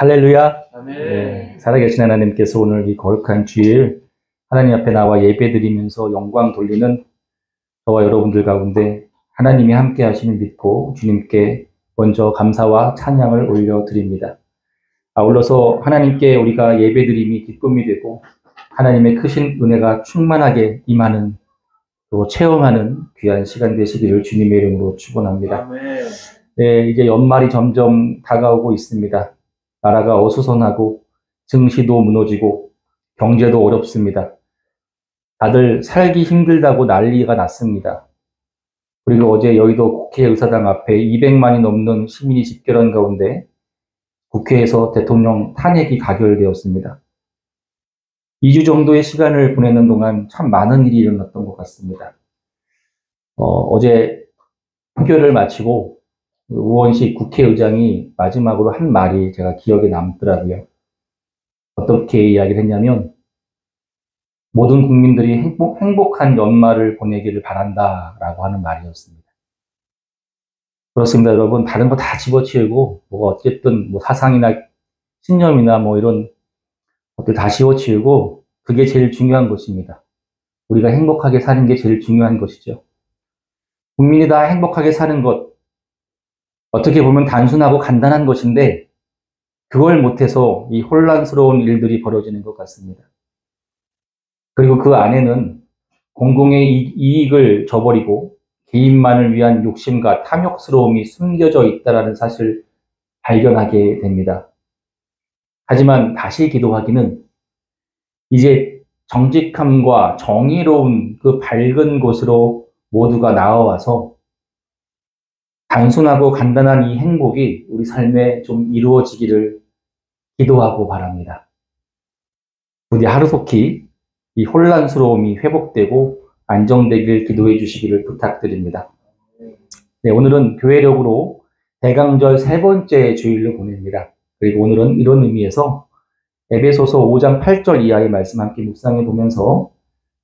할렐루야. 아멘. 네, 살아계신 하나님께서 오늘 이 거룩한 주일 하나님 앞에 나와 예배드리면서 영광 돌리는 저와 여러분들 가운데 하나님이 함께 하심을 믿고 주님께 먼저 감사와 찬양을 올려드립니다. 아울러서 하나님께 우리가 예배드림이 기쁨이 되고 하나님의 크신 은혜가 충만하게 임하는 또 체험하는 귀한 시간 되시기를 주님의 이름으로 축원합니다. 아멘. 네, 이제 연말이 점점 다가오고 있습니다. 나라가 어수선하고 증시도 무너지고 경제도 어렵습니다. 다들 살기 힘들다고 난리가 났습니다. 그리고 어제 여의도 국회의사당 앞에 200만이 넘는 시민이 집결한 가운데 국회에서 대통령 탄핵이 가결되었습니다. 2주 정도의 시간을 보내는 동안 참 많은 일이 일어났던 것 같습니다. 어제 표결을 마치고 우원식 국회의장이 마지막으로 한 말이 제가 기억에 남더라고요. 어떻게 이야기를 했냐면 모든 국민들이 행복한 연말을 보내기를 바란다라고 하는 말이었습니다. 그렇습니다, 여러분. 다른 거 다 집어치우고 뭐가 어쨌든 뭐 사상이나 신념이나 뭐 이런 것들 다 집어치우고 그게 제일 중요한 것입니다. 우리가 행복하게 사는 게 제일 중요한 것이죠. 국민이 다 행복하게 사는 것, 어떻게 보면 단순하고 간단한 것인데 그걸 못해서 이 혼란스러운 일들이 벌어지는 것 같습니다. 그리고 그 안에는 공공의 이익을 저버리고 개인만을 위한 욕심과 탐욕스러움이 숨겨져 있다는 사실을 발견하게 됩니다. 하지만 다시 기도하기는 이제 정직함과 정의로운 그 밝은 곳으로 모두가 나아와서 단순하고 간단한 이 행복이 우리 삶에 좀 이루어지기를 기도하고 바랍니다. 부디 하루속히 이 혼란스러움이 회복되고 안정되길 기도해 주시기를 부탁드립니다. 네, 오늘은 교회력으로 대강절 세 번째 주일로 보냅니다. 그리고 오늘은 이런 의미에서 에베소서 5장 8절 이하의 말씀 함께 묵상해 보면서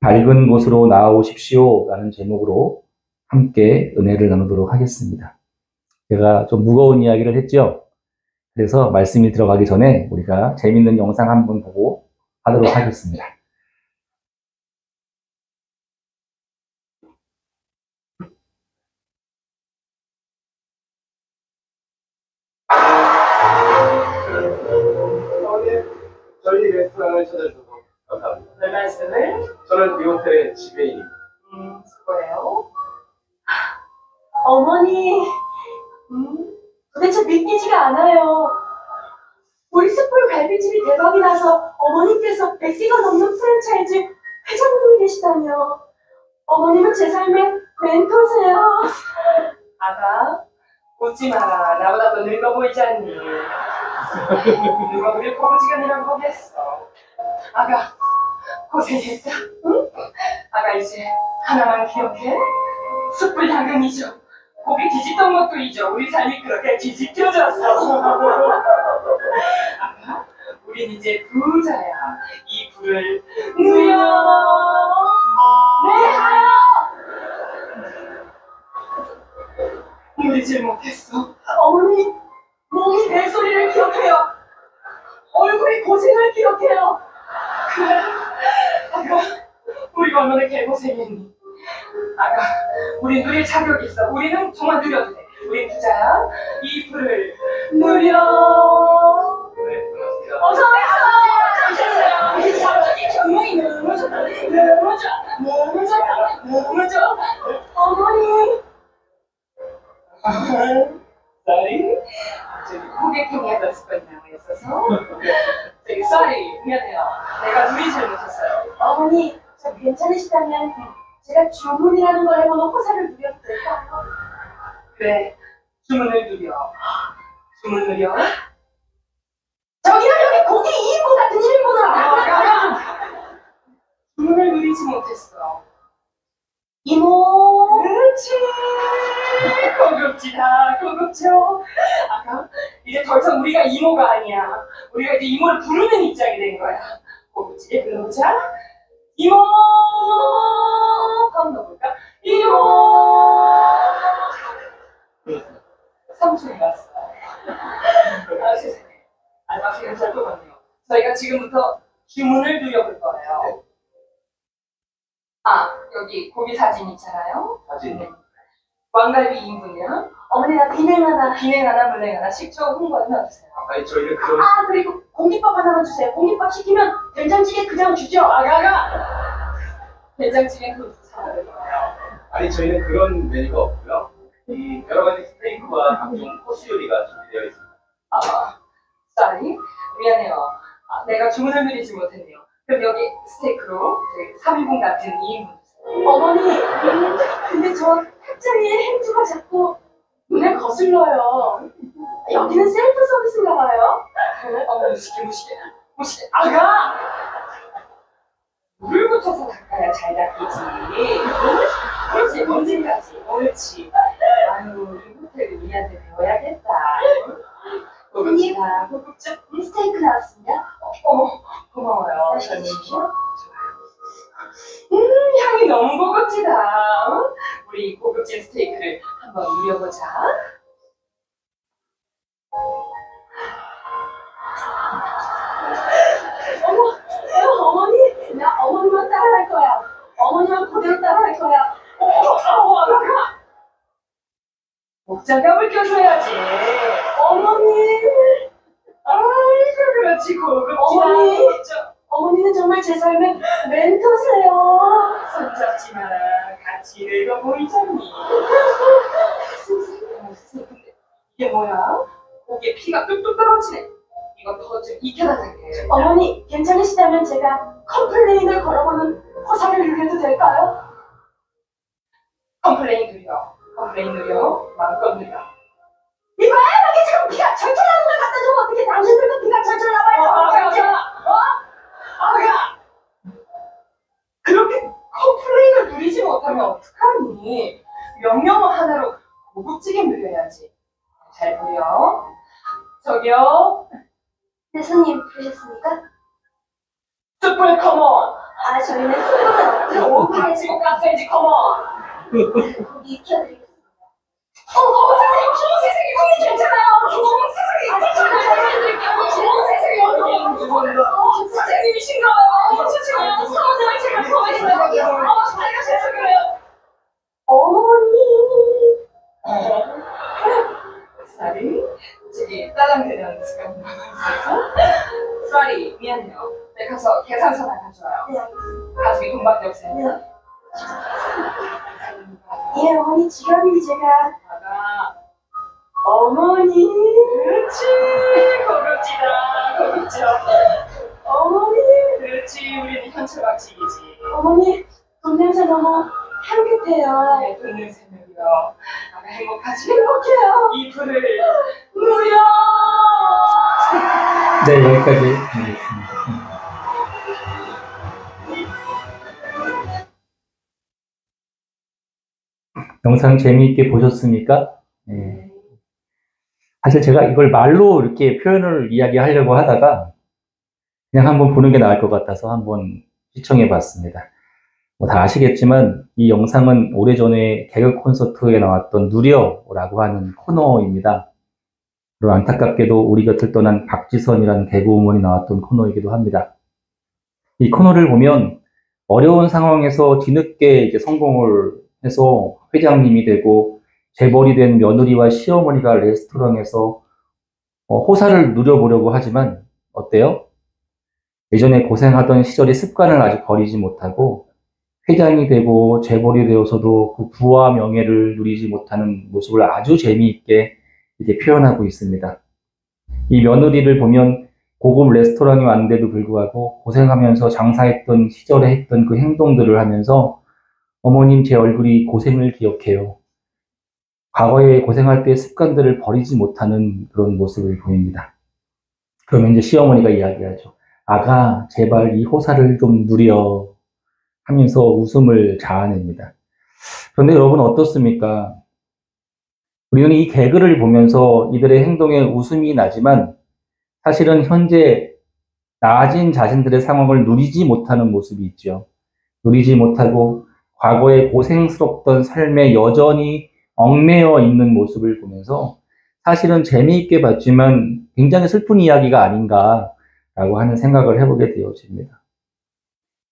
밝은 곳으로 나아오십시오 라는 제목으로 함께 은혜를 나누도록 하겠습니다. 제가 좀 무거운 이야기를 했죠. 그래서 말씀이 들어가기 전에 우리가 재밌는 영상 한번 보고 하도록 하겠습니다. 저희 레스토랑을 찾아주셔서 감사합니다. 별 말씀을? 저는 이 호텔의 지배인입니다. 수고해요. 어머니, 도대체 믿기지가 않아요. 우리 숯불 갈비집이 대박이 나서 어머니께서 100개가 넘는 프랜차이즈 회장님이 되시다뇨. 어머님은 제 삶의 멘토세요. 아가, 웃지 마라. 나보다 더 늙어 보이지 않니? 누가 우리 고부지간이라고 보겠어. 아가, 고생했다. 응? 아가 이제 하나만 기억해. 숯불 당근이죠. 고기 뒤집던 것도 잊어. 우리 삶이 그렇게 뒤집혀졌어. 아가, 우린 이제 부자야. 이 불을 누려. 네, 하여. 누리질 못했어. 어머니, 몸이 내 소리를 기억해요. 얼굴이 고생을 기억해요. 그래, 아가, 우리가 얼마나 개고생했니? 아가, 우리 누릴 자격 있어. 우리는 정말 누려도 돼. 우리 부자야. 이 불을 누려. 네, 반갑습니다. 어서 오세요. 우리 자격이 정말 너무 좋다. 너무 좋아. 너무 좋다. 너무 좋아. 어머니. 쏘리. 저기 고객행위 하던 습관이 남아있어서. 저기 쏘리. 미안해요. 내가 누리질 못했어요. 어머니, 저 괜찮으시다면 제가 주문이라는 걸 해보는 호사를 누려도 될까요? 그래, 주문을 누려. 주문 누려. 저기요, 여기 고기 2인분 같은 1인분으로 주문을 누리지 못했어. 이모. 그렇지. 고급지다, 고급져. 아까 이제 더 이상 우리가 이모가 아니야. 우리가 이제 이모를 부르는 입장이 된 거야. 고급지게 불러보자. 이모. 한번 넣어볼까? 이모. 삼촌이 왔어. 아, 세상에. 알바생은 잘 뽑았네요. 저희가 지금부터 주문을 누려볼 거예요. 아, 여기 고기 사진 있잖아요. 사진. 네. 왕갈비 2인분이랑 어머니가 비냉 하나, 물냉 하나, 식초 홍보는 넣어주세요. 아니 저희는 그런 아, 그리고 공깃밥 하나만 주세요. 공깃밥 시키면 된장찌개 그냥 주죠. 아가가! 된장찌개 그거 사야 될 거예요. 아니 저희는 그런 메뉴가 없고요. 이 여러 가지 스테이크와 각종 코스 요리가 준비되어 있습니다. 아, 쏘리. 미안해요. 아, 내가 주문을 드리지 못했네요. 그럼 여기 스테이크로 저희 3인분 같은 2인분 주세요. 어머니, 근데 저 탁자리에 행주가 자꾸 눈에 거슬러요. 여기는 셀프 서비스인가 봐요? 어머, 무식해. 아가! 물을 붙여서 닦아야 잘 닦이지. 그렇지, 검진까지. 옳지. 아유, 이 호텔 우리한테 배워야겠다. 언니, 자, 고급져? 스테이크 나왔습니다. 어머, 고마워요. 다시 해주십시오. 향이 너무 고급지다. 우리 고급진 스테이크를 한번 누려보자. 어머니, 나 어머니만 따라할 거야. 어머니만 그대로 따라할 거야. 아가. 목장갑을 껴줘야지. 어머니. 아이고, 그렇지, 고급지다. 어머니. 고급져. 어머니는 정말 제 삶의 멘토세요. 손잡지 마라. 같이 늙어 보이잖니. 이게 뭐야? 목에 피가 뚝뚝 떨어지네. 이거 더 좀 익혀달라게. 어머니, 괜찮으시다면 제가 컴플레인을 걸어보는 허상을 누려도 될까요? 컴플레인 누려. 마음껏 누려. 이봐요! 여기 지금 피가 철철 나는 걸 갖다 주면 어떻게 당신들도 피가 철철 나와요? 아가! 그렇게 컴플레인을 누리지 못하면 어떡하니? 명령 하나로 고급지게 누려야지. 잘 보여. 저기요. 네, 손님 부르셨습니까? 숯불 컴온. 아, 저희는 손님은 없고요. 오븐에 지금 가스레인지 컴온. 고기 익혀드리겠습니다. 어머 세상에, 언니 괜찮아요. 어머 세상에, 선생님이신가요? 죄송해요. 사원님을 제가 거부했어요. 자기가 죄송해요. 어머니. 쏘리, 저기 따당되는 습관이 있어서 쏘리, 미안해요. 네, 가서 계산서 하나 가져와요. 네, 알겠습니다. 가족이 돈밖에 없어요. 네. 예, 어머니, 지갑이 제가. 아가, 어머니. 그렇지, 고급지다. 어머니. 그렇지, 우리는 현철박치기지. 어머니, 돈 냄새 너무 향긋해요. 네, 돈 냄새 누려. 아가 행복하지? 행복해요. 이 불을 누려. 네, 여기까지 하겠습니다. 영상 재미있게 보셨습니까? 네. 사실 제가 이걸 말로 이렇게 표현을 이야기하려고 하다가 그냥 한번 보는 게 나을 것 같아서 한번 시청해 봤습니다. 뭐 다 아시겠지만 이 영상은 오래전에 개그 콘서트에 나왔던 누려라고 하는 코너입니다. 그리고 안타깝게도 우리 곁을 떠난 박지선이라는 개그우먼이 나왔던 코너이기도 합니다. 이 코너를 보면 어려운 상황에서 뒤늦게 이제 성공을 해서 회장님이 되고 재벌이 된 며느리와 시어머니가 레스토랑에서 호사를 누려보려고 하지만 어때요? 예전에 고생하던 시절의 습관을 아직 버리지 못하고 회장이 되고 재벌이 되어서도 그 부와 명예를 누리지 못하는 모습을 아주 재미있게 이렇게 표현하고 있습니다. 이 며느리를 보면 고급 레스토랑에 왔는데도 불구하고 고생하면서 장사했던 시절에 했던 그 행동들을 하면서 어머님 제 얼굴이 고생을 기억해요. 과거에 고생할 때 습관들을 버리지 못하는 그런 모습을 보입니다. 그러면 이제 시어머니가 이야기하죠. 아가 제발 이 호사를 좀 누려 하면서 웃음을 자아냅니다. 그런데 여러분 어떻습니까? 우리는 이 개그를 보면서 이들의 행동에 웃음이 나지만 사실은 현재 나아진 자신들의 상황을 누리지 못하는 모습이 있죠. 누리지 못하고 과거에 고생스럽던 삶에 여전히 얽매여 있는 모습을 보면서 사실은 재미있게 봤지만 굉장히 슬픈 이야기가 아닌가라고 하는 생각을 해보게 되어집니다.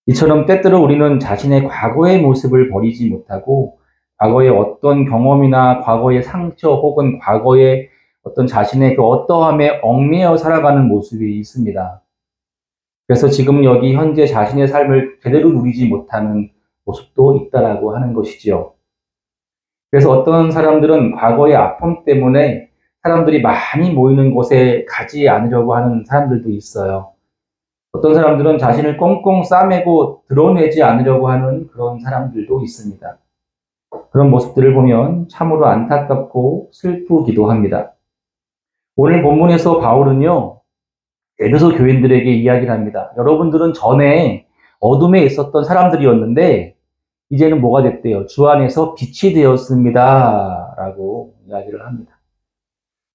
이처럼 때때로 우리는 자신의 과거의 모습을 버리지 못하고 과거의 어떤 경험이나 과거의 상처 혹은 과거의 어떤 자신의 그 어떠함에 얽매여 살아가는 모습이 있습니다. 그래서 지금 여기 현재 자신의 삶을 제대로 누리지 못하는 모습도 있다라고 하는 것이지요. 그래서 어떤 사람들은 과거의 아픔 때문에 사람들이 많이 모이는 곳에 가지 않으려고 하는 사람들도 있어요. 어떤 사람들은 자신을 꽁꽁 싸매고 드러내지 않으려고 하는 그런 사람들도 있습니다. 그런 모습들을 보면 참으로 안타깝고 슬프기도 합니다. 오늘 본문에서 바울은요, 에베소 교인들에게 이야기를 합니다. 여러분들은 전에 어둠에 있었던 사람들이었는데 이제는 뭐가 됐대요? 주 안에서 빛이 되었습니다. 라고 이야기를 합니다.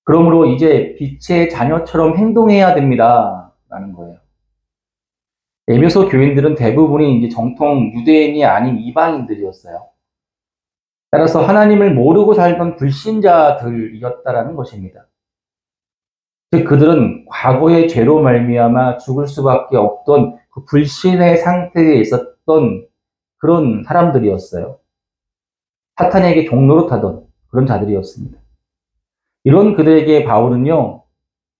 그러므로 이제 빛의 자녀처럼 행동해야 됩니다. 라는 거예요. 에베소 교인들은 대부분이 이제 정통 유대인이 아닌 이방인들이었어요. 따라서 하나님을 모르고 살던 불신자들이었다라는 것입니다. 즉 그들은 과거의 죄로 말미암아 죽을 수밖에 없던 그 불신의 상태에 있었던 그런 사람들이었어요. 사탄에게 종노릇하던 그런 자들이었습니다. 이런 그들에게 바울은요,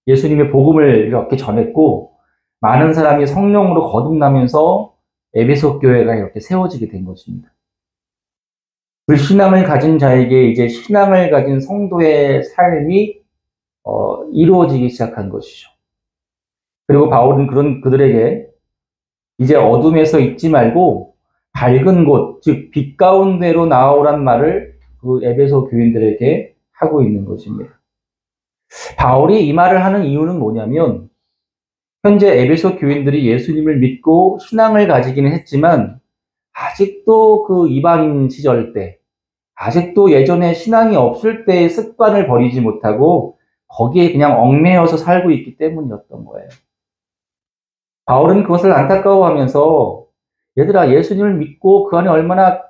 예수님의 복음을 이렇게 전했고 많은 사람이 성령으로 거듭나면서 에베소 교회가 이렇게 세워지게 된 것입니다. 불신앙을 가진 자에게 이제 신앙을 가진 성도의 삶이 이루어지기 시작한 것이죠. 그리고 바울은 그런 그들에게 이제 어둠에서 있지 말고 밝은 곳, 즉 빛 가운데로 나오란 말을 그 에베소 교인들에게 하고 있는 것입니다. 바울이 이 말을 하는 이유는 뭐냐면 현재 에베소 교인들이 예수님을 믿고 신앙을 가지기는 했지만 아직도 그 이방인 시절 때, 아직도 예전에 신앙이 없을 때의 습관을 버리지 못하고 거기에 그냥 얽매여서 살고 있기 때문이었던 거예요. 바울은 그것을 안타까워하면서 얘들아 예수님을 믿고 그 안에 얼마나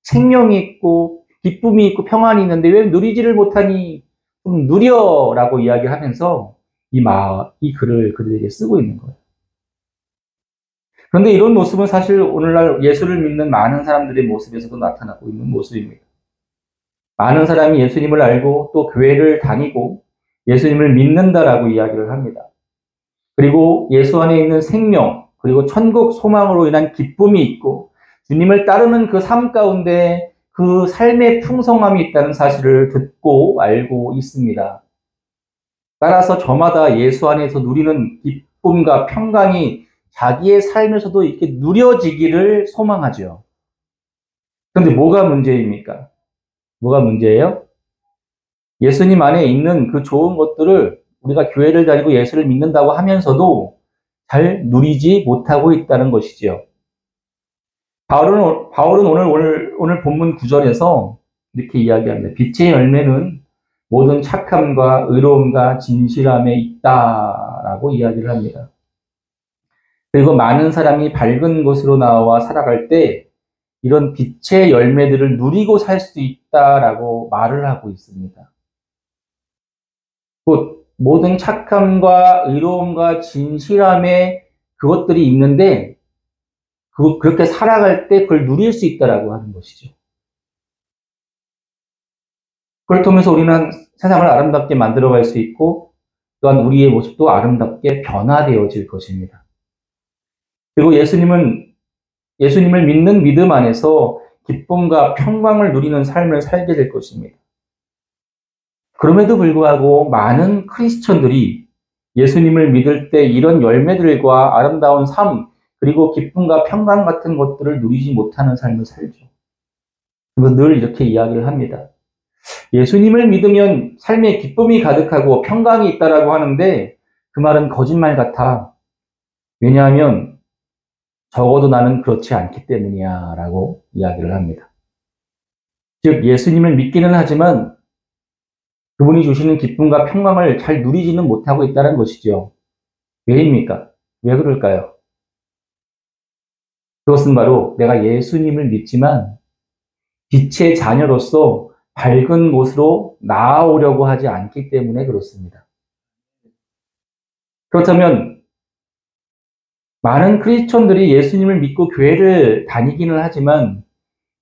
생명이 있고 기쁨이 있고 평안이 있는데 왜 누리지를 못하니 좀 누려라고 이야기하면서 이 글을 그들에게 쓰고 있는 거예요. 그런데 이런 모습은 사실 오늘날 예수를 믿는 많은 사람들의 모습에서도 나타나고 있는 모습입니다. 많은 사람이 예수님을 알고 또 교회를 다니고 예수님을 믿는다라고 이야기를 합니다. 그리고 예수 안에 있는 생명, 그리고 천국 소망으로 인한 기쁨이 있고 주님을 따르는 그 삶 가운데 그 삶의 풍성함이 있다는 사실을 듣고 알고 있습니다. 따라서 저마다 예수 안에서 누리는 기쁨과 평강이 자기의 삶에서도 이렇게 누려지기를 소망하죠. 그런데 뭐가 문제입니까? 뭐가 문제예요? 예수님 안에 있는 그 좋은 것들을 우리가 교회를 다니고 예수를 믿는다고 하면서도 잘 누리지 못하고 있다는 것이지요. 바울은 오늘 본문 9절에서 이렇게 이야기합니다. 빛의 열매는 모든 착함과 의로움과 진실함에 있다라고 이야기를 합니다. 그리고 많은 사람이 밝은 곳으로 나와 살아갈 때 이런 빛의 열매들을 누리고 살 수 있다라고 말을 하고 있습니다. 곧 모든 착함과 의로움과 진실함에 그것들이 있는데 그렇게 살아갈 때 그걸 누릴 수 있다라고 하는 것이죠. 그걸 통해서 우리는 세상을 아름답게 만들어갈 수 있고 또한 우리의 모습도 아름답게 변화되어질 것입니다. 그리고 예수님을 믿는 믿음 안에서 기쁨과 평강을 누리는 삶을 살게 될 것입니다. 그럼에도 불구하고 많은 크리스천들이 예수님을 믿을 때 이런 열매들과 아름다운 삶, 그리고 기쁨과 평강 같은 것들을 누리지 못하는 삶을 살죠. 그래서 늘 이렇게 이야기를 합니다. 예수님을 믿으면 삶에 기쁨이 가득하고 평강이 있다라고 하는데 그 말은 거짓말 같아. 왜냐하면 적어도 나는 그렇지 않기 때문이야 라고 이야기를 합니다. 즉 예수님을 믿기는 하지만 그분이 주시는 기쁨과 평강을 잘 누리지는 못하고 있다는 것이죠. 왜입니까? 왜 그럴까요? 그것은 바로 내가 예수님을 믿지만 빛의 자녀로서 밝은 곳으로 나아오려고 하지 않기 때문에 그렇습니다. 그렇다면 많은 크리스천들이 예수님을 믿고 교회를 다니기는 하지만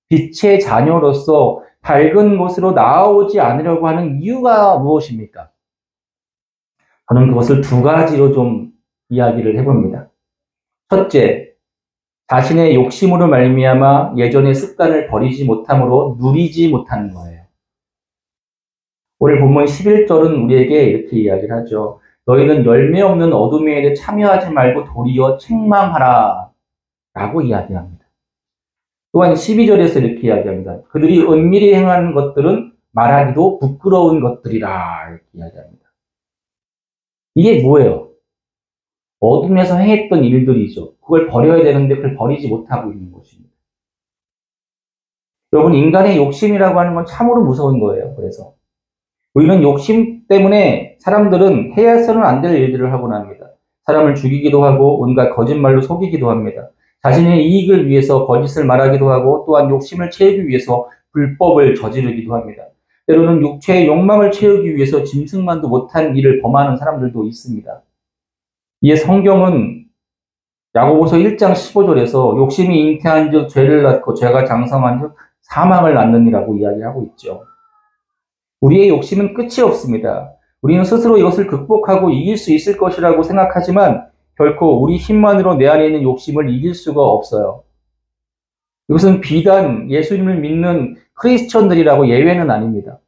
빛의 자녀로서 밝은 곳으로 나아오지 않으려고 하는 이유가 무엇입니까? 저는 그것을 두 가지로 좀 이야기를 해봅니다. 첫째, 자신의 욕심으로 말미암아 예전의 습관을 버리지 못함으로 누리지 못하는 거예요. 오늘 본문 11절은 우리에게 이렇게 이야기를 하죠. 너희는 열매 없는 어둠의 일에 참여하지 말고 도리어 책망하라 라고 이야기합니다. 또한 12절에서 이렇게 이야기합니다. 그들이 은밀히 행하는 것들은 말하기도 부끄러운 것들이라 이렇게 이야기합니다. 이게 뭐예요? 어둠에서 행했던 일들이죠. 그걸 버려야 되는데 그걸 버리지 못하고 있는 것입니다. 여러분, 인간의 욕심이라고 하는 건 참으로 무서운 거예요. 그래서 우리는 욕심 때문에 사람들은 해서는 안 될 일들을 하곤 합니다. 사람을 죽이기도 하고 온갖 거짓말로 속이기도 합니다. 자신의 이익을 위해서 거짓을 말하기도 하고 또한 욕심을 채우기 위해서 불법을 저지르기도 합니다. 때로는 육체의 욕망을 채우기 위해서 짐승만도 못한 일을 범하는 사람들도 있습니다. 이에 성경은 야고보서 1장 15절에서 욕심이 잉태한 즉 죄를 낳고 죄가 장성한 즉 사망을 낳느니라고 이야기하고 있죠. 우리의 욕심은 끝이 없습니다. 우리는 스스로 이것을 극복하고 이길 수 있을 것이라고 생각하지만 결코 우리 힘만으로 내 안에 있는 욕심을 이길 수가 없어요. 이것은 비단 예수님을 믿는 크리스천들이라고 예외는 아닙니다.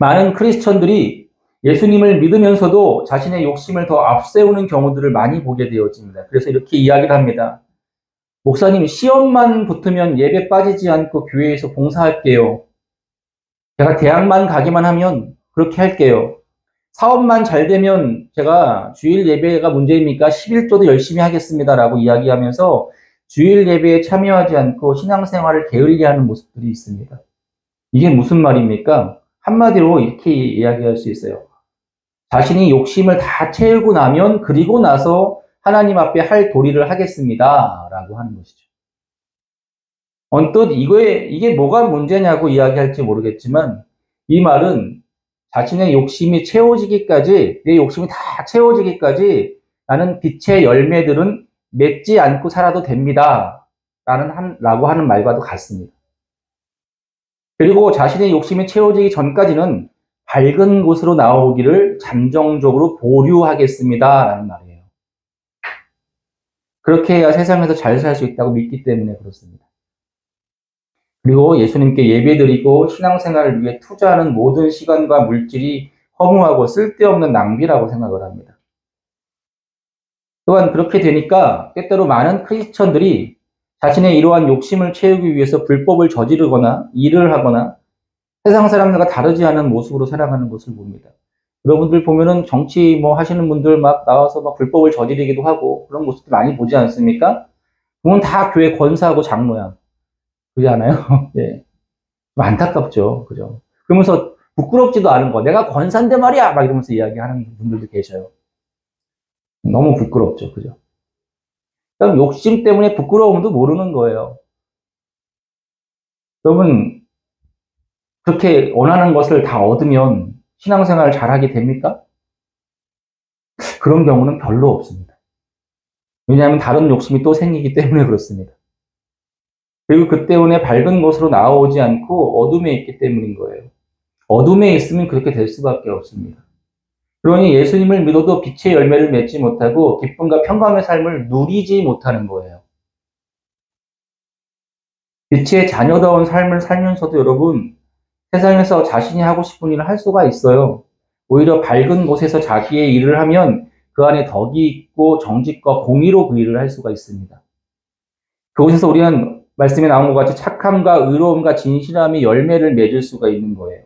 많은 크리스천들이 예수님을 믿으면서도 자신의 욕심을 더 앞세우는 경우들을 많이 보게 되어집니다. 그래서 이렇게 이야기를 합니다. 목사님, 시험만 붙으면 예배 빠지지 않고 교회에서 봉사할게요. 제가 대학만 가기만 하면 그렇게 할게요. 사업만 잘 되면 제가 주일 예배가 문제입니까? 11조도 열심히 하겠습니다라고 이야기하면서 주일 예배에 참여하지 않고 신앙생활을 게을리하는 모습들이 있습니다. 이게 무슨 말입니까? 한마디로 이렇게 이야기할 수 있어요. 자신이 욕심을 다 채우고 나면 그리고 나서 하나님 앞에 할 도리를 하겠습니다 라고 하는 것이죠. 언뜻 이게 뭐가 문제냐고 이야기할지 모르겠지만 이 말은 자신의 욕심이 채워지기까지, 내 욕심이 다 채워지기까지 나는 빛의 열매들은 맺지 않고 살아도 됩니다 라고 하는 말과도 같습니다. 그리고 자신의 욕심이 채워지기 전까지는 밝은 곳으로 나오기를 잠정적으로 보류하겠습니다 라는 말이에요. 그렇게 해야 세상에서 잘 살 수 있다고 믿기 때문에 그렇습니다. 그리고 예수님께 예배드리고 신앙생활을 위해 투자하는 모든 시간과 물질이 허무하고 쓸데없는 낭비라고 생각을 합니다. 또한 그렇게 되니까 때때로 많은 크리스천들이 자신의 이러한 욕심을 채우기 위해서 불법을 저지르거나 일을 하거나 세상 사람들과 다르지 않은 모습으로 살아가는 것을 봅니다. 여러분들 보면은 정치 하시는 분들 막 나와서 막 불법을 저지르기도 하고 그런 모습들 많이 보지 않습니까? 그건 다 교회 권사하고 장로야. 그렇지 않아요? 예. 좀 안타깝죠. 그죠? 그러면서 부끄럽지도 않은 거. 내가 권사인데 말이야! 막 이러면서 이야기하는 분들도 계셔요. 너무 부끄럽죠. 그죠? 그럼 욕심 때문에 부끄러움도 모르는 거예요. 여러분, 그렇게 원하는 것을 다 얻으면 신앙생활을 잘하게 됩니까? 그런 경우는 별로 없습니다. 왜냐하면 다른 욕심이 또 생기기 때문에 그렇습니다. 그리고 그 때문에 밝은 곳으로 나오지 않고 어둠에 있기 때문인 거예요. 어둠에 있으면 그렇게 될 수밖에 없습니다. 그러니 예수님을 믿어도 빛의 열매를 맺지 못하고 기쁨과 평강의 삶을 누리지 못하는 거예요. 빛의 자녀다운 삶을 살면서도 여러분, 세상에서 자신이 하고 싶은 일을 할 수가 있어요. 오히려 밝은 곳에서 자기의 일을 하면 그 안에 덕이 있고 정직과 공의로 그 일을 할 수가 있습니다. 그곳에서 우리는 말씀에 나온 것 같이 착함과 의로움과 진실함이 열매를 맺을 수가 있는 거예요.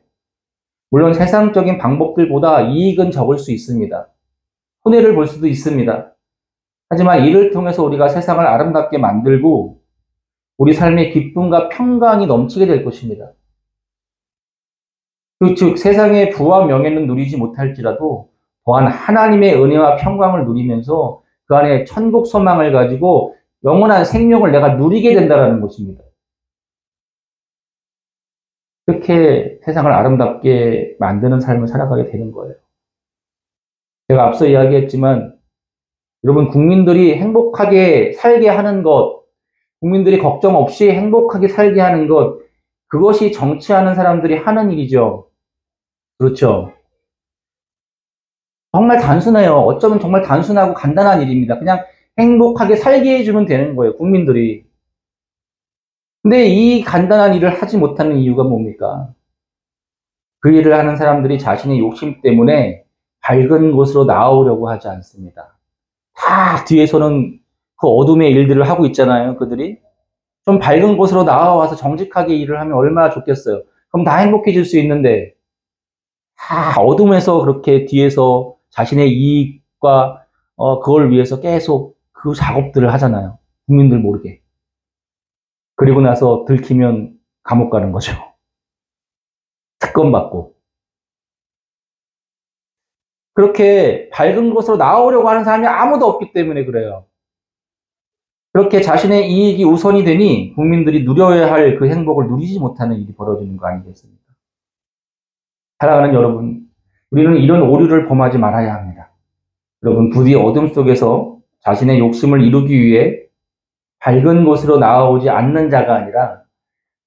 물론 세상적인 방법들보다 이익은 적을 수 있습니다. 손해를 볼 수도 있습니다. 하지만 이를 통해서 우리가 세상을 아름답게 만들고 우리 삶의 기쁨과 평강이 넘치게 될 것입니다. 즉 세상의 부와 명예는 누리지 못할지라도 또한 하나님의 은혜와 평강을 누리면서 그 안에 천국 소망을 가지고 영원한 생명을 내가 누리게 된다는 것입니다. 그렇게 세상을 아름답게 만드는 삶을 살아가게 되는 거예요. 제가 앞서 이야기했지만 여러분 국민들이 행복하게 살게 하는 것, 국민들이 걱정 없이 행복하게 살게 하는 것, 그것이 정치하는 사람들이 하는 일이죠. 그렇죠. 정말 단순해요. 어쩌면 정말 단순하고 간단한 일입니다. 그냥 행복하게 살게 해주면 되는 거예요, 국민들이. 근데 이 간단한 일을 하지 못하는 이유가 뭡니까? 그 일을 하는 사람들이 자신의 욕심 때문에 밝은 곳으로 나아오려고 하지 않습니다. 다 뒤에서는 그 어둠의 일들을 하고 있잖아요, 그들이. 좀 밝은 곳으로 나와와서 정직하게 일을 하면 얼마나 좋겠어요. 그럼 다 행복해질 수 있는데, 다 어둠에서 그렇게 뒤에서 자신의 이익과 그걸 위해서 계속 그 작업들을 하잖아요. 국민들 모르게. 그리고 나서 들키면 감옥 가는 거죠. 특검 받고. 그렇게 밝은 곳으로 나오려고 하는 사람이 아무도 없기 때문에 그래요. 그렇게 자신의 이익이 우선이 되니 국민들이 누려야 할 그 행복을 누리지 못하는 일이 벌어지는 거 아니겠습니까? 사랑하는 여러분, 우리는 이런 오류를 범하지 말아야 합니다. 여러분, 부디 어둠 속에서 자신의 욕심을 이루기 위해 밝은 곳으로 나아오지 않는 자가 아니라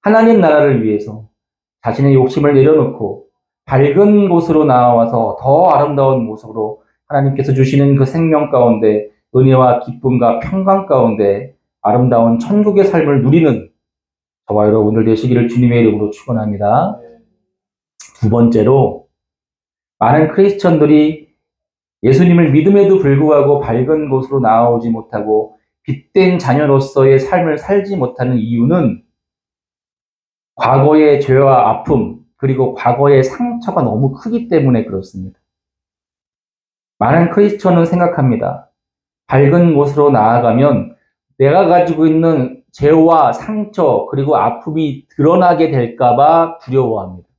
하나님 나라를 위해서 자신의 욕심을 내려놓고 밝은 곳으로 나와서 더 아름다운 모습으로 하나님께서 주시는 그 생명 가운데 은혜와 기쁨과 평강 가운데 아름다운 천국의 삶을 누리는 저와 여러분들 되시기를 주님의 이름으로 축원합니다. 두 번째로, 많은 크리스천들이 예수님을 믿음에도 불구하고 밝은 곳으로 나아오지 못하고 빛된 자녀로서의 삶을 살지 못하는 이유는 과거의 죄와 아픔, 그리고 과거의 상처가 너무 크기 때문에 그렇습니다. 많은 크리스천은 생각합니다. 밝은 곳으로 나아가면 내가 가지고 있는 죄와 상처, 그리고 아픔이 드러나게 될까봐 두려워합니다.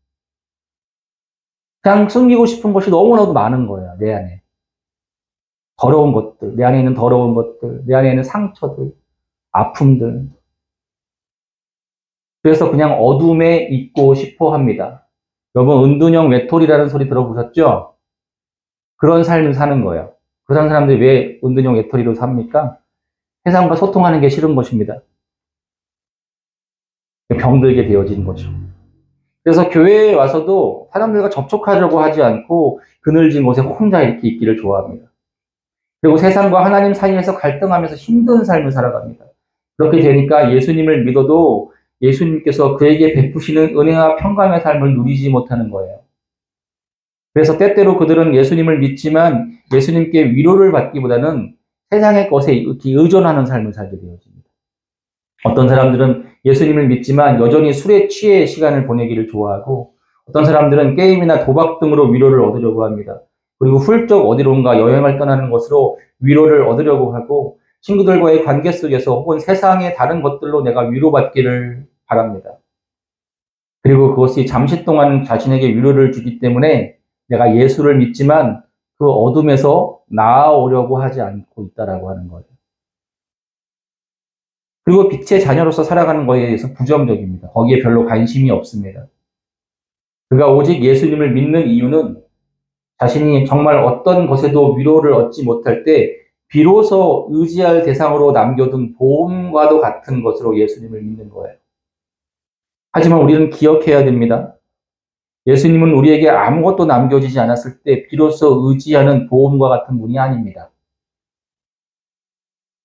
그냥 숨기고 싶은 것이 너무나도 많은 거예요, 내 안에. 더러운 것들, 내 안에 있는 더러운 것들, 내 안에 있는 상처들, 아픔들. 그래서 그냥 어둠에 있고 싶어 합니다. 여러분, 은둔형 외톨이라는 소리 들어보셨죠? 그런 삶을 사는 거예요. 그런 사람들이 왜 은둔형 외톨이로 삽니까? 세상과 소통하는 게 싫은 것입니다. 병들게 되어진 거죠. 그래서 교회에 와서도 사람들과 접촉하려고 하지 않고 그늘진 곳에 혼자 이렇게 있기를 좋아합니다. 그리고 세상과 하나님 사이에서 갈등하면서 힘든 삶을 살아갑니다. 그렇게 되니까 예수님을 믿어도 예수님께서 그에게 베푸시는 은혜와 평강의 삶을 누리지 못하는 거예요. 그래서 때때로 그들은 예수님을 믿지만 예수님께 위로를 받기보다는 세상의 것에 의존하는 삶을 살게 되어집니다. 어떤 사람들은 예수님을 믿지만 여전히 술에 취해 시간을 보내기를 좋아하고, 어떤 사람들은 게임이나 도박 등으로 위로를 얻으려고 합니다. 그리고 훌쩍 어디론가 여행을 떠나는 것으로 위로를 얻으려고 하고, 친구들과의 관계 속에서 혹은 세상의 다른 것들로 내가 위로받기를 바랍니다. 그리고 그것이 잠시 동안 자신에게 위로를 주기 때문에 내가 예수를 믿지만 그 어둠에서 나아오려고 하지 않고 있다라고 하는 거예요. 그리고 빛의 자녀로서 살아가는 것에 대해서 부정적입니다. 거기에 별로 관심이 없습니다. 그가 오직 예수님을 믿는 이유는 자신이 정말 어떤 것에도 위로를 얻지 못할 때 비로소 의지할 대상으로 남겨둔 보험과도 같은 것으로 예수님을 믿는 거예요. 하지만 우리는 기억해야 됩니다. 예수님은 우리에게 아무것도 남겨지지 않았을 때 비로소 의지하는 보험과 같은 분이 아닙니다.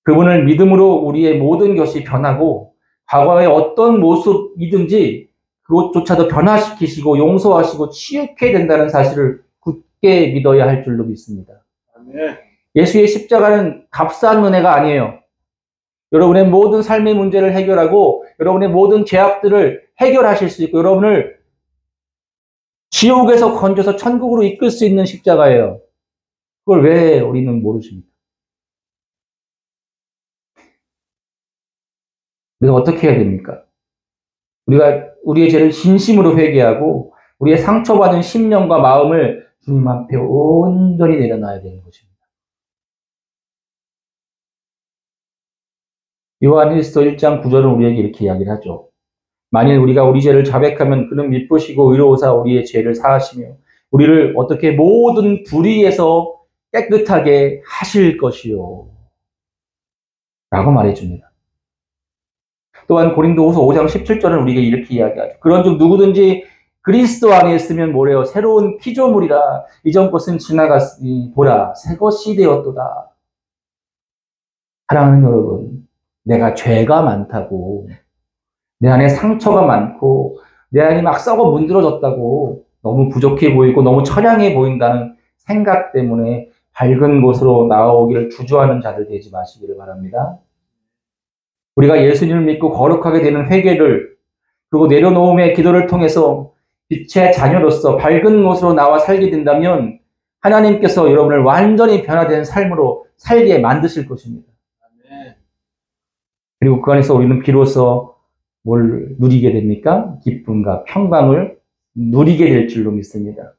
그분을 믿음으로 우리의 모든 것이 변하고 과거의 어떤 모습이든지 그것조차도 변화시키시고 용서하시고 치유케 된다는 사실을 굳게 믿어야 할 줄로 믿습니다. 예수의 십자가는 값싼 은혜가 아니에요. 여러분의 모든 삶의 문제를 해결하고 여러분의 모든 죄악들을 해결하실 수 있고 여러분을 지옥에서 건져서 천국으로 이끌 수 있는 십자가예요. 그걸 왜 우리는 모르십니까? 우리가 어떻게 해야 됩니까? 우리가 우리의 죄를 진심으로 회개하고 우리의 상처받은 심령과 마음을 주님 앞에 온전히 내려놔야 되는 것입니다. 요한일서 1장 9절은 우리에게 이렇게 이야기를 하죠. 만일 우리가 우리 죄를 자백하면 그는 미쁘시고 의로우사 우리의 죄를 사하시며 우리를 어떻게 모든 불의에서 깨끗하게 하실 것이요. 라고 말해줍니다. 또한 고린도후서 5장 17절은 우리에게 이렇게 이야기하죠. 그런즉 누구든지 그리스도 안에 있으면 뭐래요? 새로운 피조물이라. 이전 것은 지나갔으니 보라 새 것이 되었도다. 사랑하는 여러분, 내가 죄가 많다고, 내 안에 상처가 많고, 내 안이 막 썩어 문드러졌다고, 너무 부족해 보이고 너무 처량해 보인다는 생각 때문에 밝은 곳으로 나오기를 주저하는 자들 되지 마시기를 바랍니다. 우리가 예수님을 믿고 거룩하게 되는 회개를, 그리고 내려놓음의 기도를 통해서 빛의 자녀로서 밝은 곳으로 나와 살게 된다면 하나님께서 여러분을 완전히 변화된 삶으로 살게 만드실 것입니다. 그리고 그 안에서 우리는 비로소 뭘 누리게 됩니까? 기쁨과 평강을 누리게 될 줄로 믿습니다.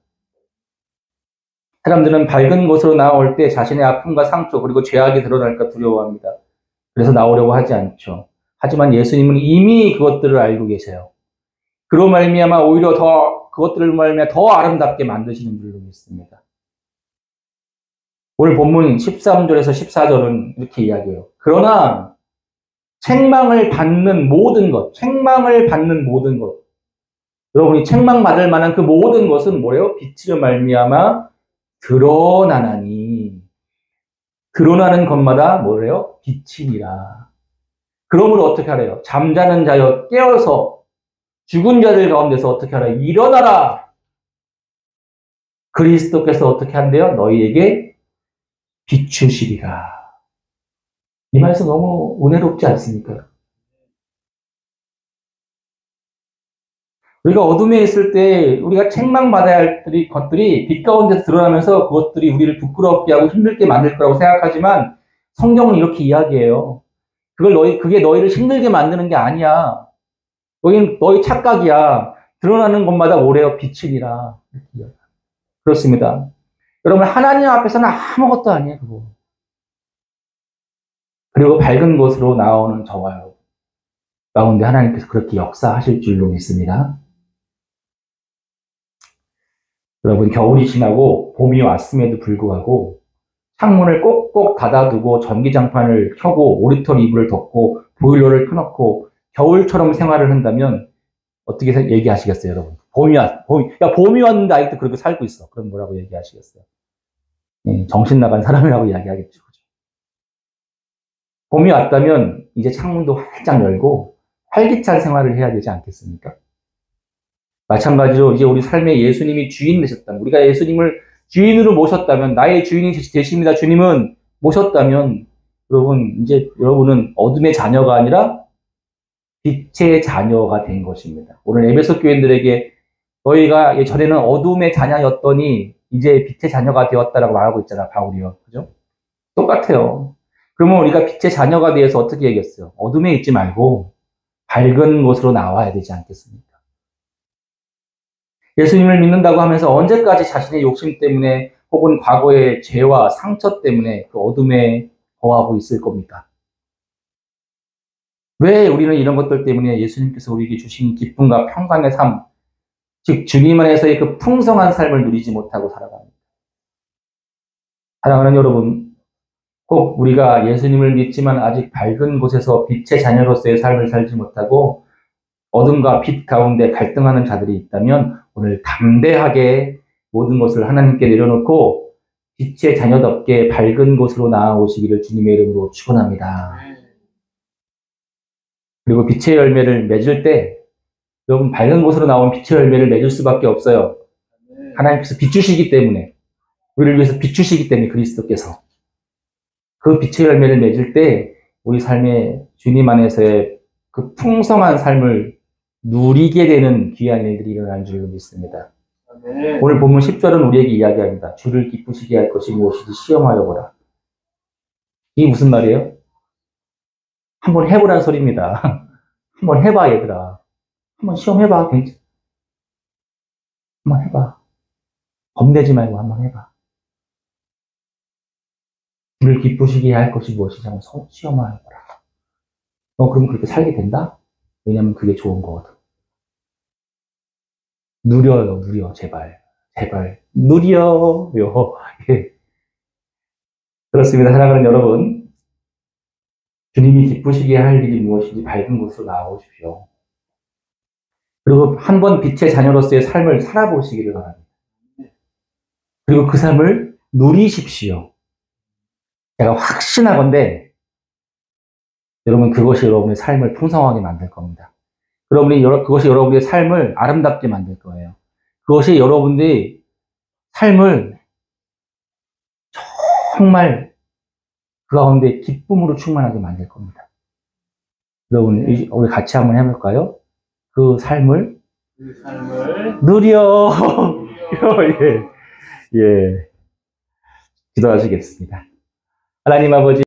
사람들은 밝은 곳으로 나올 때 자신의 아픔과 상처 그리고 죄악이 드러날까 두려워합니다. 그래서 나오려고 하지 않죠. 하지만 예수님은 이미 그것들을 알고 계세요. 그로 말미암아 오히려 그것들을 말미암아 더 아름답게 만드시는 줄로 믿습니다. 오늘 본문 13절에서 14절은 이렇게 이야기해요. 그러나 책망을 받는 모든 것, 여러분이 책망받을 만한 그 모든 것은 뭐예요? 빛으로 말미암아 드러나나니, 드러나는 것마다 뭐래요? 빛이니라. 그러므로 어떻게 하래요? 잠자는 자여 깨어서 죽은 자들 가운데서 어떻게 하래요? 일어나라. 그리스도께서 어떻게 한대요? 너희에게 비추시리라. 이 말씀 너무 은혜롭지 않습니까? 우리가 어둠에 있을 때 우리가 책망받아야 할 것들이 빛 가운데서 드러나면서 그것들이 우리를 부끄럽게 하고 힘들게 만들 거라고 생각하지만 성경은 이렇게 이야기해요. 그게 너희를 힘들게 만드는 게 아니야. 너희 착각이야. 드러나는 것마다 뭐래요? 빛이니라. 그렇습니다. 여러분, 하나님 앞에서는 아무것도 아니에요, 그거. 그리고 밝은 곳으로 나오는 저와 여러분 가운데 하나님께서 그렇게 역사하실 줄로 믿습니다. 여러분, 겨울이 지나고 봄이 왔음에도 불구하고 창문을 꼭꼭 닫아두고 전기장판을 켜고 오리털 이불을 덮고 보일러를 켜놓고 겨울처럼 생활을 한다면 어떻게 얘기하시겠어요, 여러분? 봄이 왔는데 아직도 그렇게 살고 있어. 그럼 뭐라고 얘기하시겠어요? 정신 나간 사람이라고 이야기하겠죠. 봄이 왔다면 이제 창문도 활짝 열고 활기찬 생활을 해야 되지 않겠습니까? 마찬가지로 이제 우리 삶에 예수님이 주인 되셨다면, 우리가 예수님을 주인으로 모셨다면, 나의 주인이 되십니다. 주님은 모셨다면, 여러분은 어둠의 자녀가 아니라 빛의 자녀가 된 것입니다. 오늘 에베소 교인들에게 너희가 예전에는 어둠의 자녀였더니 이제 빛의 자녀가 되었다라고 말하고 있잖아, 바울이요. 그죠? 똑같아요. 그러면 우리가 빛의 자녀가 되어서 어떻게 얘기했어요? 어둠에 있지 말고 밝은 곳으로 나와야 되지 않겠습니까? 예수님을 믿는다고 하면서 언제까지 자신의 욕심 때문에 혹은 과거의 죄와 상처 때문에 그 어둠에 거하고 있을 겁니까? 왜 우리는 이런 것들 때문에 예수님께서 우리에게 주신 기쁨과 평강의 삶, 즉 주님 안에서의 그 풍성한 삶을 누리지 못하고 살아갑니다. 사랑하는 여러분, 꼭 우리가 예수님을 믿지만 아직 밝은 곳에서 빛의 자녀로서의 삶을 살지 못하고 어둠과 빛 가운데 갈등하는 자들이 있다면 오늘 담대하게 모든 것을 하나님께 내려놓고 빛의 자녀답게 밝은 곳으로 나아오시기를 주님의 이름으로 축원합니다. 그리고 빛의 열매를 맺을 때 여러분 밝은 곳으로 나온 빛의 열매를 맺을 수밖에 없어요. 하나님께서 비추시기 때문에, 우리를 위해서 비추시기 때문에 그리스도께서 그 빛의 열매를 맺을 때 우리 삶의 주님 안에서의 그 풍성한 삶을 누리게 되는 귀한 일들이 일어날 줄로 믿습니다. 오늘 본문 10절은 우리에게 이야기합니다. 주를 기쁘시게 할 것이 무엇이지 시험하여 보라. 이게 무슨 말이에요? 한번 해보라는 소리입니다. 한번 해봐, 얘들아. 한번 시험해봐. 한번 해봐. 겁내지 말고 한번 해봐. 주를 기쁘시게 할 것이 무엇이지 한번 시험하여 보라. 그럼 그렇게 살게 된다? 왜냐면 그게 좋은 거거든. 누려, 제발. 누려요. 예. 그렇습니다. 사랑하는 여러분. 주님이 기쁘시게 할 일이 무엇인지 밝은 곳으로 나오십시오. 그리고 한번 빛의 자녀로서의 삶을 살아보시기를 바랍니다. 그리고 그 삶을 누리십시오. 제가 확신하건대 여러분 그것이 여러분의 삶을 풍성하게 만들 겁니다. 그것이 여러분의 삶을 아름답게 만들 거예요. 그것이 여러분의 삶을 정말 그 가운데 기쁨으로 충만하게 만들 겁니다. 여러분, 우리 같이 한번 해볼까요? 그 삶을 누려. 예, 예. 기도하시겠습니다. 하나님 아버지.